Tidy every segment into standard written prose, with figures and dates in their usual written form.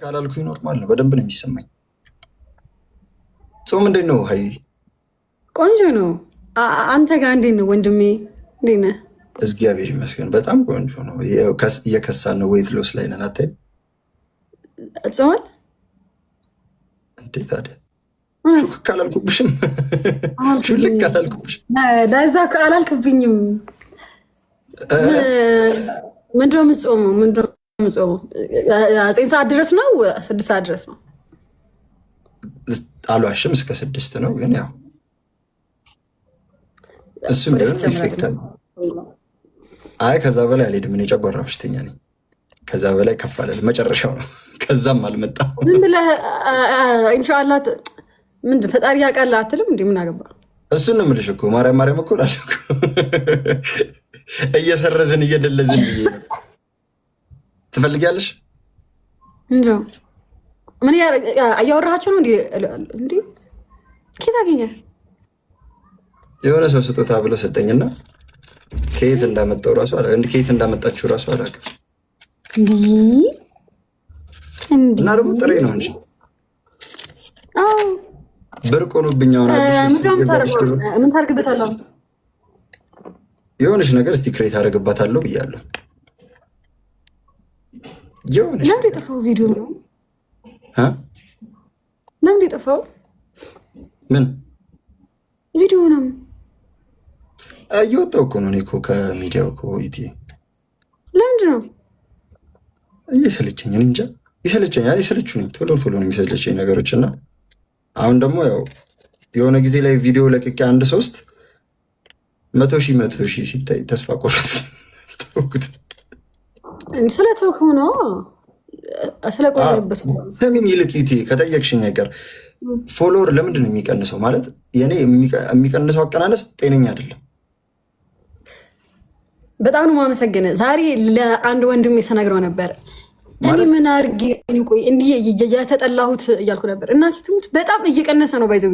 ካላልኩኝ ኖርማል ነው። በደንብ ነው የሚሰማኝ። ጾም እንዴት ነው? ሀይ ቆንጆ ነው። አንተ ጋር እንዴት ነው ወንድሜ? እንዴት ነህ? እግዚአብሔር ይመስገን በጣም ቆንጆ ነው። እየከሳን ነው። ዌይት ሎስ ላይ ነን። አታይ ጾማል እንዴ? ታዲያ ሹክ አላልኩብሽም? ሹልክ አላልኩብሽም? ዳዛ አላልክብኝም። ምንድነው የምትጾመው? ምንድነው የምትጾመው? 9 ሰዓት ድረስ ነው 6 ሰዓት ድረስ ነው? አልዋሽም፣ እስከ 6 ነው። ግን ያው እሱም ኢፌክት አለ። አይ ከዛ በላይ አልሄድም። እኔ ጨጓራ በሽተኛ ነኝ። ከዛ በላይ ከፍ አለ መጨረሻው ነው። ከዛም አልመጣም። ምን ብለህ ኢንሻአላህ ምንድን ፈጣሪ ያውቃል አትልም እንዴ? ምን አገባ? እሱን ነው የምልሽ እኮ ማርያም ማርያም እኮ እላለሁ እኮ እየሰረዝን እየደለዝን ብዬ ነው። ትፈልጊያለሽ? እንጃ ምን እያወራሃቸው ነው እንዴ? ከየት አገኘህ? የሆነ ሰው ስጦታ ብሎ ሰጠኝና ከየት እንዳመጣው ራሱ ከየት እንዳመጣችሁ ራሱ አላውቅም። እና ደግሞ ጥሬ ነው እንጂ ብርቅ ሆኖብኝ አሁን ምን ታደርግበታለሁ? የሆነች ነገር እስቲ ክሬት አደርግባታለሁ ብያለሁ። ለምን የጠፋው ቪዲዮ ነው? ለምን የጠፋው ምን ቪዲዮ ነው? እየወጣሁ እኮ ነው እኔ እኮ ከሚዲያው እኮ ኢቲ። ለምንድን ነው እየሰለቸኝ? እንጃ ይሰለቸኛል። የሰለቹኝ ቶሎ ቶሎ ነው የሚሰለቸኝ ነገሮች። እና አሁን ደግሞ ያው የሆነ ጊዜ ላይ ቪዲዮ ለቅቄ 100,000 ሲታይ ተስፋ ቆረጥ ተውኩት። ስለተውከው ነው ስለቆየበት ነው። ሰሚኝ ይልቅ ኢቲ ከጠየቅሽኝ አይቀር ፎሎወር ለምንድን ነው የሚቀንሰው? ማለት የኔ የሚቀንሰው አቀናነስ ጤነኛ አይደለም። በጣም ነው የማመሰግነው። ዛሬ ለአንድ ወንድሜ ስነግረው ነበር። እኔ ምን አድርጌ ቆይ እንዲህ የተጠላሁት እያልኩ ነበር። እናቴ ትሙት በጣም እየቀነሰ ነው። ባይዘው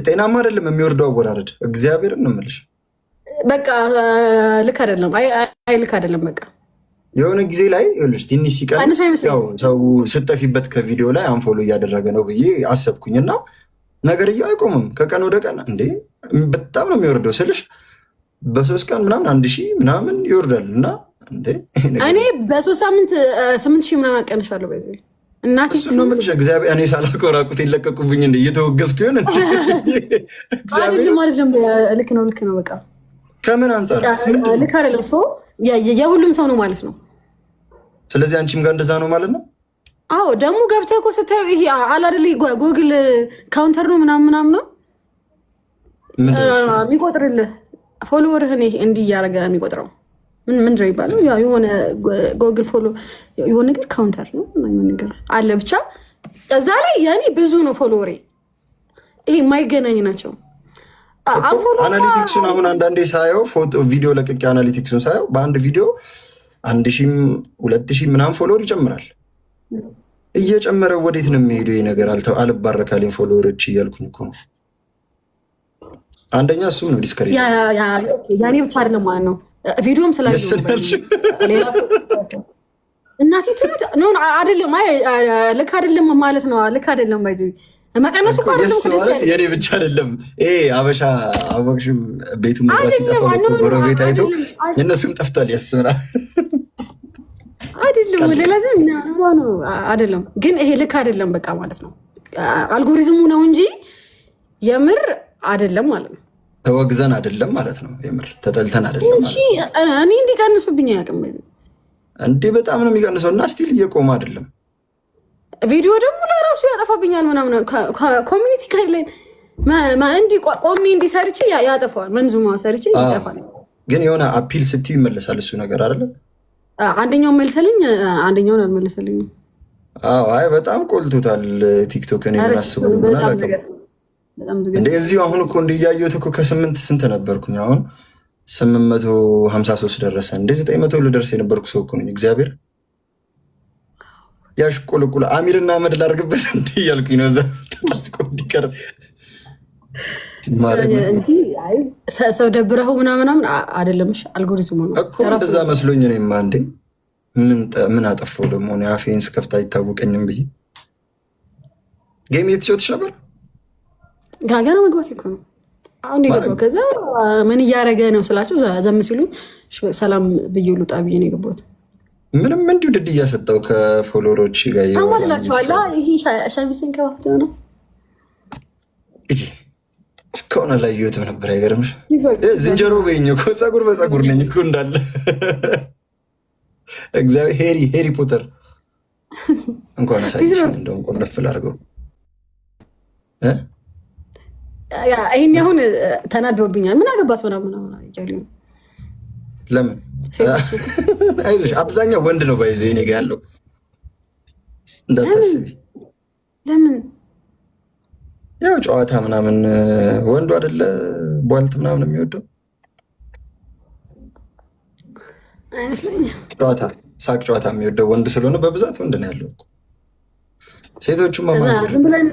ጤናማ አይደለም የሚወርደው አወራረድ። እግዚአብሔርን ነው የምልሽ። በቃ ልክ አይደለም። አይ ልክ አይደለም። በቃ የሆነ ጊዜ ላይ ይኸውልሽ ትንሽ ሲቀንስ ያው ሰው ስጠፊበት ከቪዲዮ ላይ አንፎሎ እያደረገ ነው ብዬ አሰብኩኝና ነገርየው አይቆምም። ከቀን ወደ ቀን እንዴ በጣም ነው የሚወርደው ስልሽ በ3 ቀን ምናምን 1,000 ምናምን ይወርዳል። እና እንዴ እኔ በ3 ሳምንት 8,000 ምናምን አቀንሻለሁ። በዚህ እናቴ ነው የምልሽ። እግዚአብሔር እኔ ሳላውቀው ራቁት ይለቀቁብኝ እንደ እየተወገዝኩ ይሆን እንዴ? አይደለም። ልክ ነው በቃ ከምን አንጻር ልክ አይደለም። ሰው የሁሉም ሰው ነው ማለት ነው። ስለዚህ አንቺም ጋር እንደዛ ነው ማለት ነው። አዎ ደግሞ ገብተህ እኮ ስታዩ ይሄ አላደለ ጎግል ካውንተር ነው ምናምን ነው የሚቆጥርልህ ፎሎወርህን እንዲህ እያደረገ የሚቆጥረው ምንድን ነው የሚባለው? የሆነ ጎግል ፎሎ የሆነ ነገር ካውንተር ነው ነገር አለ። ብቻ እዛ ላይ ያኔ ብዙ ነው ፎሎወሬ። ይሄ የማይገናኝ ናቸው። አናሊቲክሱን አሁን አንዳንዴ ሳየው ፎቶ ቪዲዮ ለቅቄ አናሊቲክሱን ሳየው በአንድ ቪዲዮ 1,000 2,000 ምናምን ፎሎወር ይጨምራል። እየጨመረ ወዴት ነው የሚሄደው ይሄ ነገር? አልባረካልኝ ፎሎወሮች እያልኩኝ እኮ ነው። አንደኛ እሱም ነው ዲስከሬጅ ያኔ ብቻ አይደለም ማለት ነው። ቪዲዮም ስላየው እናቴ ትምህርት ነው አይደለም። ልክ አይደለም ማለት ነው። ልክ አይደለም ባይዘ መቀነሱ እኮ አይደለም። የኔ ብቻ አይደለም ይሄ አበሻ አወቅሽም ቤቱ መብራት ሲጠፋ ጎረቤት አይቶ የእነሱም ጠፍቷል ያስምራ አይደለም። ሌላ ዝም ነው አይደለም። ግን ይሄ ልክ አይደለም በቃ ማለት ነው። አልጎሪዝሙ ነው እንጂ የምር አይደለም ማለት ነው። ተወግዘን አይደለም ማለት ነው። የምር ተጠልተን አይደለም ማለት ነው። እኔ እንዲቀንሱብኝ አያውቅም እንዴ? በጣም ነው የሚቀንሰው። እና ስቲል እየቆመ አይደለም። ቪዲዮ ደግሞ ለራሱ ያጠፋብኛል ምናምን ኮሚኒቲ ጋይድላይን እንዲህ ቆሜ እንዲሰርች ያጠፋዋል። መንዙማ ሰርች ይጠፋል። ግን የሆነ አፒል ስትይ ይመለሳል እሱ ነገር አይደለም። አንደኛው መልሰልኝ፣ አንደኛውን አልመለሰልኝም። አይ በጣም ቆልቶታል ቲክቶክ። እኔ ምን አስበው እንደ እዚሁ አሁን እኮ እንዲያየሁት እኮ ከ8 ስንት ነበርኩኝ? አሁን 853 ደረሰ። እንደ 900 ልደርስ የነበርኩ ሰው እኮ ነኝ። እግዚአብሔር ያሽቆልቁል አሚርና አመድ ላርግበት እንዲ እያልኩኝ ነው። እዛ እንዲቀር እንጂ ሰው ደብረው ምናምን አይደለም። አልጎሪዝሙ ነው እኮ እንደዛ መስሎኝ እኔማ እንዴ ምን አጠፋው ደግሞ? አፌን ስከፍት አይታወቀኝም ብዬ ጌም እየተጫወትሽ ነበር? ገና መግባት እኮ ነው አሁን የገባው። ከዛ ምን እያደረገ ነው ስላቸው ዘም ሲሉኝ ሰላም ብዬ ልውጣ ብዬ ነው የገባሁት። ምንም እንዲሁ ድድ እያሰጠው ከፎሎወሮች ጋር ታማልላቸዋላ። ይሄ ሸሚዝን ከፋፍተ ነው እስካሁን አላየሁትም ነበር። አይገርምሽ? ዝንጀሮ በይኝ እኮ ፀጉር በፀጉር ነኝ እኮ እንዳለ እግዚአብሔር ሄሪ ፖተር እንኳን አሳይሽ። እንደውም ቆለፍል አድርገው ይህን አሁን ተናደውብኛል። ምን አገባት ምናምን እያሉ ለምን አይዞሽ፣ አብዛኛው ወንድ ነው ባይዘ እኔ ጋ ያለው እንዳታስቢ። ለምን ያው ጨዋታ ምናምን ወንዱ አይደለ ቧልት ምናምን የሚወደው ጨዋታ፣ ሳቅ ጨዋታ የሚወደው ወንድ ስለሆነ በብዛት ወንድ ነው ያለው። ሴቶቹማ ዝም ብለን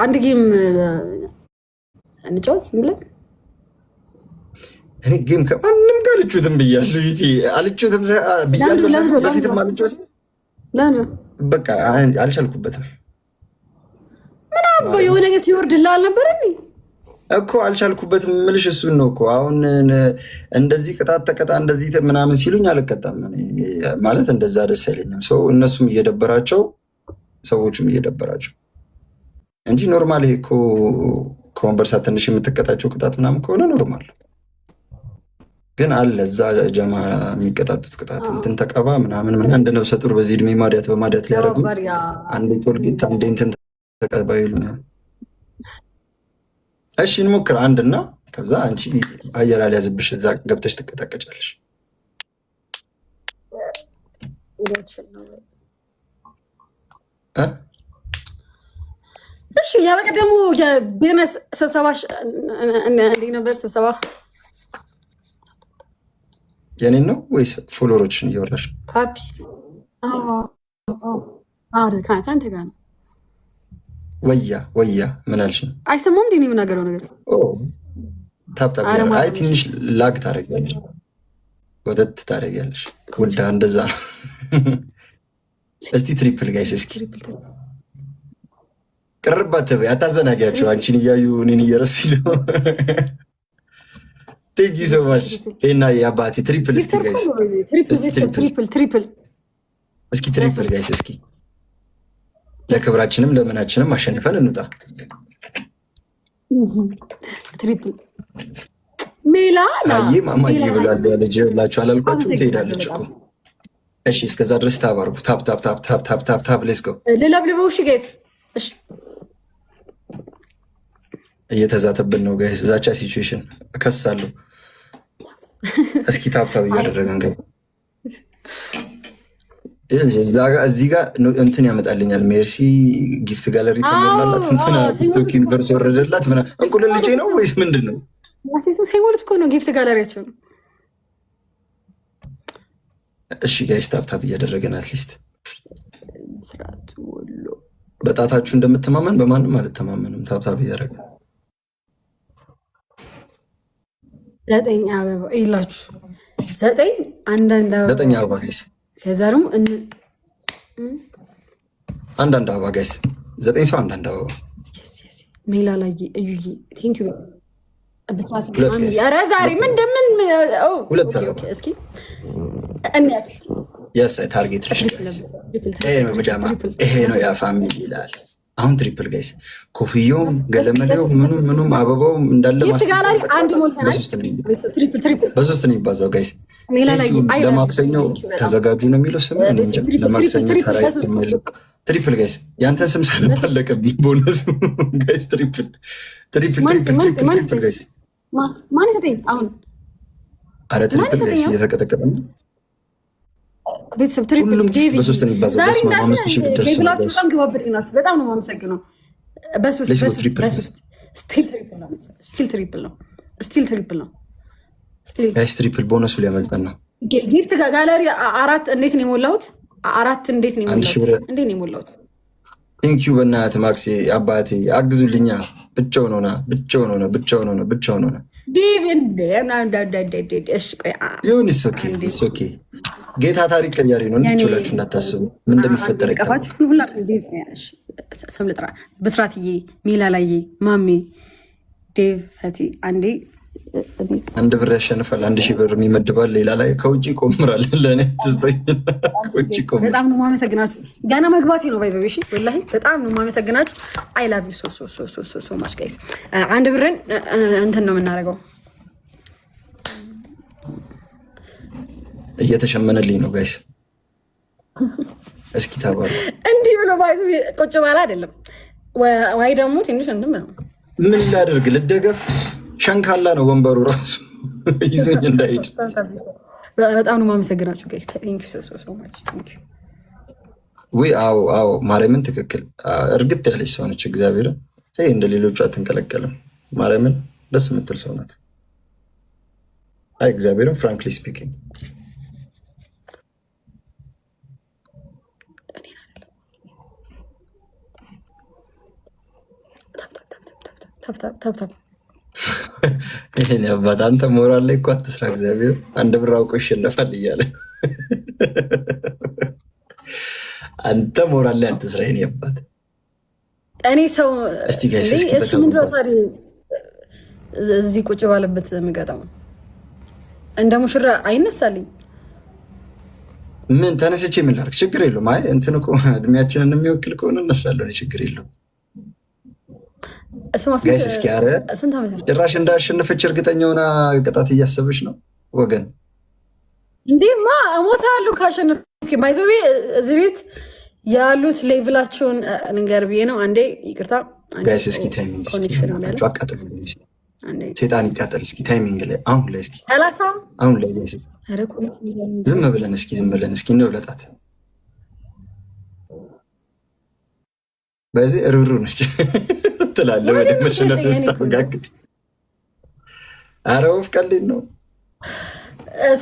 አንድ ጌም እንጫወት ዝም ብለን። እኔ ጌም ከማንም ጋር አልጩትም ብያለሁ። አልጩትም ብያለሁ፣ በፊትም አልጩትም። በቃ አልቻልኩበትም። ምናምን የሆነ ነገር ሲወርድልህ አልነበረ እኮ አልቻልኩበትም። የምልሽ እሱን ነው እኮ። አሁን እንደዚህ ቅጣት ተቀጣ እንደዚህ ምናምን ሲሉኝ አልቀጣም ማለት እንደዛ ደስ አይለኝም። ሰው እነሱም እየደበራቸው ሰዎቹም እየደበራቸው እንጂ ኖርማል። ይሄ እኮ ከወንበርሳ ትንሽ የምትቀጣቸው ቅጣት ምናምን ከሆነ ኖርማል። ግን አለ እዛ ጀማ የሚቀጣጡት ቅጣት እንትን ተቀባ ምናምን እንደ ነብሰ ጡር በዚህ እድሜ ማዲያት በማዲያት ሊያደርጉ አንዴ ቶልጌት አንዴ እንትን ተቀባ ይሉኛል። እሺ እንሞክር አንድና ከዛ አንቺ አየር አልያዝብሽ እዛ ገብተሽ ትቀጣቀጫለሽ። እሺ ያ በቀደሙ የቢዝነስ ስብሰባሽ እንዴት ነበር? ስብሰባ የኔን ነው ወይስ ፎሎወሮችን እያወራሽ ነው? ፓፒ ከአንተ ጋር ነው። ወያ ምን አልሽኝ? አይሰማም እንዴ የምናገረው ነገር? ታብታብ አይ ትንሽ ላግ ታደርጊያለሽ፣ ወተት ታደርጊያለሽ። ውልዳ እንደዛ ነው። እስቲ ትሪፕል ጋይስ፣ እስኪ ቅርባት በይ፣ አታዘናጊያቸው። አንቺን እያዩ እኔን እየረሱ ይለው። ቴንክ ዩ ሶ ማች። ይሄና የአባቴ ትሪፕል እስኪ ጋይስ፣ ትሪፕል እስኪ ትሪፕል ጋይስ፣ እስኪ ለክብራችንም ለምናችንም አሸንፈን እንውጣ። ትሪፕል ሜላ አይ ማማዬ ብሏል ያለጅ ብላችሁ አላልኳችሁም? ትሄዳለች እኮ። እሺ እስከዛ ድረስ ታብ አድርጉ። ታብ ታብ ታብ ታብ ታብ ታብ ታብ ሌትስ ጎ። ልለብልበው። እሺ ጋይስ፣ እሺ እየተዛተብን ነው ጋይስ። እዛቻ ሲቹዌሽን እከሳለሁ። እስኪ ታብ ታብ እያደረገን ገ እዚህ ጋር እንትን ያመጣልኛል። ሜርሲ ጊፍት ጋለሪ ተሞላላት፣ እንትና ቲክቶክ ዩኒቨርስ ወረደላት። እንቁልል ልጄ ነው ወይስ ምንድን ነው? ሴሞልት እኮ ነው ጊፍት ጋለሪያቸው ነው። እሺ ጋይስ ታብታብ እያደረገን አትሊስት በጣታችሁ እንደምትተማመን በማንም አልተማመንም። ታብታብ እያደረገን 9 አበባ ይላችሁ 9 አንዳንድ አበባ 9 አበባ ጋይስ። ከዛ ደግሞ አንዳንድ አበባ ጋይስ። 9 ሰው አንዳንድ አበባ ሜላ ላይ እዩዬ ቴንክ ዩ። ኧረ ዛሬ ምንድምን እስኪ እንያት ታርጌት ይሄ ነው ያ ፋሚሊ ይላል። አሁን ትሪፕል ጋይስ፣ ኮፍያውም ገለመሌው ምኑም አበባውም እንዳለ በሶስት ነው የሚባዛው ጋይስ። ለማክሰኛው ተዘጋጁ ነው የሚለው ስም። ለማክሰኞ ትሪፕል ጋይስ፣ ያንተን ስም ሳለባለቀብኝ ቦነሱ ጋይስ። ትሪፕል ጋይስ፣ አረ ትሪፕል ጋይስ እየተቀጠቀጠ ነው ቤተሰብ። ትሪፕል በሶስት ነው የሚባዛው። በጣም በጣም ነው የማመሰግነው። በሶስት ስቲል ትሪፕል ነው። ትሪፕል ቦነሱ ሊያመልጠን ነው። ጊፍት ጋለሪ 4 እንዴት ነው የሞላሁት? 4 እንዴት ነው የሞላሁት? ቴንኪዩ በእናትህ ማክሴ አባቴ አግዙልኛ። ብቻውን ሆነ ይሁን። ኦኬ ጌታ ታሪክ ቀያሪ ነው። እንዲችላችሁ እንዳታስቡ ምን እንደሚፈጠር ስም ልጥራ። ብስራትዬ፣ ሜላላዬ፣ ማሜ፣ ዴቭ፣ ፈቲ አንዴ 1 ብር ያሸንፋል 1000 ብር የሚመድባል። ሌላ ላይ ከውጭ ይቆምራል። ለእኔ በጣም ነው የማመሰግናችሁ። ገና መግባቴ ነው ባይዘው። እሺ ወላሂ በጣም ነው የማመሰግናችሁ። አይ ላቭ ዩ ሶ ማች ጋይስ። 1 ብርን እንትን ነው የምናደርገው። እየተሸመነልኝ ነው ጋይስ። እስኪ ታባሉ እንዲህ ብሎ ባይዘው ቁጭ ባላ አይደለም ወይ ደግሞ ትንሽ እንድም ነው። ምን ላደርግ ልደገፍ? ሸንካላ ነው ወንበሩ ራሱ ይዞኝ እንዳይሄድ። በጣም ነው የማመሰግናችሁ ጋይስ። ቴንክ ዩ ሶ ማች ቴንክ ዩ። ወይ አዎ ማርያምን ትክክል እርግጥ ያለች ሰው ነች። እግዚአብሔርን እንደ ሌሎቹ አትንቀለቀልም። ማርያምን ደስ የምትል ሰው ናት። አይ እግዚአብሔርን ፍራንክሊ ስፒኪንግ ታፕ ይሄን አባት አንተ ሞራል ላይ እኮ አትስራ። እግዚአብሔር 1 ብር አውቆ ይሸነፋል እያለ አንተ ሞራል ላይ አትስራ። ይሄን አባት እኔ ሰው እስቲ ጋይስ እሺ ምንድነው ታዲያ እዚህ ቁጭ ባለበት የምገጠው እንደ ሙሽራ አይነሳልኝ? ምን ተነስቼ ምን ላድርግ? ችግር የለውም። አይ እንትን እኮ እድሜያችንን የሚወክል ከሆነ እነሳለሁ። ችግር የለውም። እስኪ ኧረ ጭራሽ እንዳሸነፈች እርግጠኛ ሆና ቅጣት እያሰበች ነው ወገን። እንዴማ እሞታለሁ ካሸነፍኩ። ባይዘዌ እዚህ ቤት ያሉት ሌቭላቸውን ንገር ብዬ ነው። አንዴ ይቅርታ ጋይስ። እስኪ ታይሚንግ አቃጥሉ። ሴጣን ይቃጠል። እስኪ ታይሚንግ ላይ አሁን ላይ እስኪ አሁን ላይ ዝም ብለን እስኪ እንብለጣት። በዚህ ርብሩ ነች ትላለህ ወደ መሸነፍ ስታጋግጥ። ኧረ ወፍ ቀልድ ነው።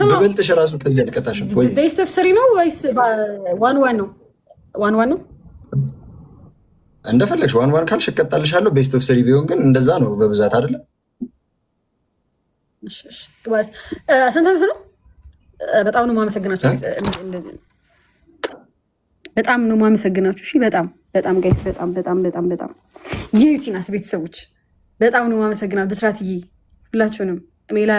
በበልጥሽ ራሱ ከዚህ አልቀጣሽም ወይ? ቤስት ኦፍ 3 ነው ወይስ 1-1 ነው? 1-1 ነው እንደፈለግሽ። 1-1 ካልሽ እቀጣልሻለሁ። ቤስት ኦፍ 3 ቢሆን ግን እንደዛ ነው በብዛት አይደለም። ስንት ዓመት ነው? በጣም ነው የማመሰግናችሁ። በጣም ነው የማመሰግናችሁ። እሺ በጣም ጋይስ በጣም የዩቲናስ ቤተሰቦች በጣም ነው የማመሰግናችሁ። ብስራትዬ ሁላችሁንም ሜላ